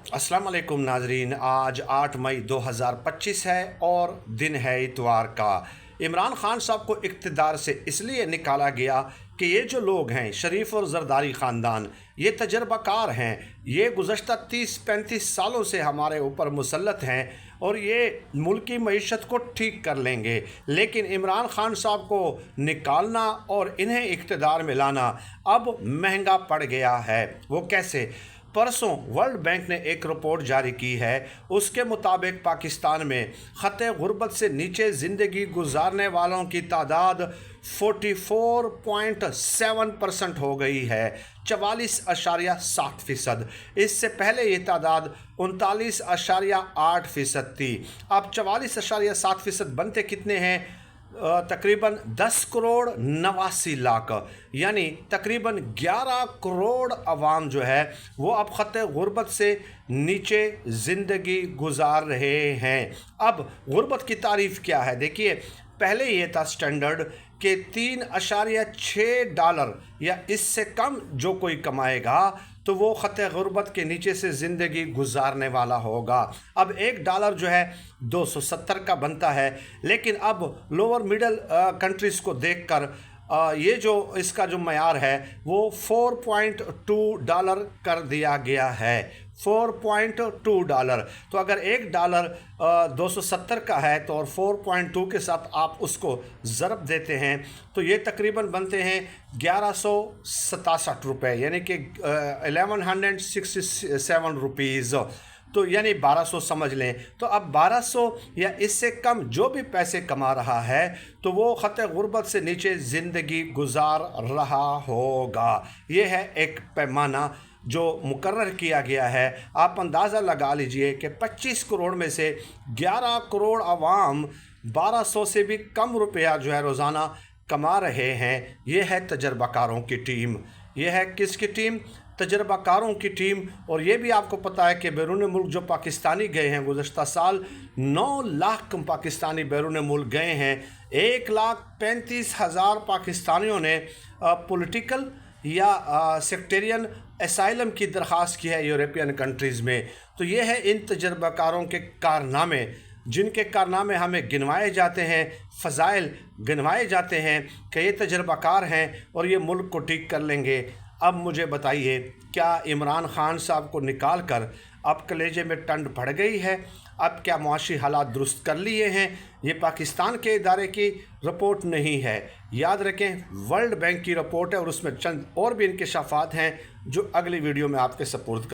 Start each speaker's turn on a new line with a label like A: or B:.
A: अस्सलाम वालेकुम नाजरीन। आज 8 मई 2025 है और दिन है इतवार का। इमरान खान साहब को इक़्तिदार से इसलिए निकाला गया कि ये जो लोग हैं शरीफ और ज़रदारी ख़ानदान, ये तजर्बाकार हैं, ये गुज़श्ता 30-35 सालों से हमारे ऊपर मुसल्लत हैं और ये मुल्क की मईशत को ठीक कर लेंगे। लेकिन इमरान खान साहब को निकालना और इन्हें इक़्तिदार में लाना अब महंगा पड़ गया है। वो कैसे? परसों वर्ल्ड बैंक ने एक रिपोर्ट जारी की है। उसके मुताबिक पाकिस्तान में ख़ते गुर्बत से नीचे ज़िंदगी गुजारने वालों की तादाद 44.7% हो गई है, 44.7%। इससे पहले ये तादाद 39.8% थी। अब 44.7% बनते कितने हैं? तकरीबन 10 करोड़ 89 लाख, यानी तकरीबन 11 करोड़ अवाम जो है वो अब ख़त गुर्बत से नीचे ज़िंदगी गुजार रहे हैं। अब गुर्बत की तारीफ़ क्या है? देखिए, पहले ये था स्टैंडर्ड कि $3.6 या इससे कम जो कोई कमाएगा तो वो ख़त गुर्बत के नीचे से ज़िंदगी गुजारने वाला होगा। अब $1 जो है 270 का बनता है। लेकिन अब लोअर मिडल कंट्रीज़ को देखकर ये जो इसका जो मयार है वो $4.2 कर दिया गया है। $4.2। तो अगर $1 270 का है तो और 4.2 के साथ आप उसको ज़रब देते हैं तो ये तकरीबन बनते हैं 1167 रुपये, यानी कि 1167 रुपीज़। तो यानी 1200 समझ लें। तो अब 1200 या इससे कम जो भी पैसे कमा रहा है तो वो ख़त गुर्बत से नीचे ज़िंदगी गुजार रहा होगा। ये है एक पैमाना जो मुकर्रर किया गया है। आप अंदाज़ा लगा लीजिए कि 25 करोड़ में से 11 करोड़ आवाम 1200 से भी कम रुपया जो है रोज़ाना कमा रहे हैं। ये है तजर्बाकारों की टीम। ये है किसकी टीम? तजर्बाकारों की टीम। और ये भी आपको पता है कि बैरून मुल्क जो पाकिस्तानी गए हैं गुज़श्ता साल 9 लाख पाकिस्तानी बैरून मुल्क गए हैं। 1,35,000 पाकिस्तानियों ने पॉलिटिकल या सेक्टेरियन एसाइलम की दरख्वास्त की है यूरोपियन कंट्रीज़ में। तो ये है इन तजर्बाकारों के कारनामे, जिनके कारनामे हमें गिनवाए जाते हैं, फ़ज़ाइल गिनवाए जाते हैं कि ये तजर्बाकार हैं और ये मुल्क को ठीक कर लेंगे। अब मुझे बताइए, क्या इमरान खान साहब को निकाल कर अब कलेजे में ठंड पड़ गई है? अब क्या मुआशी हालात दुरुस्त कर लिए हैं? ये पाकिस्तान के इदारे की रिपोर्ट नहीं है, याद रखें वर्ल्ड बैंक की रिपोर्ट है और उसमें चंद और भी इंकशाफात हैं जो अगली वीडियो में आपके सपुर्द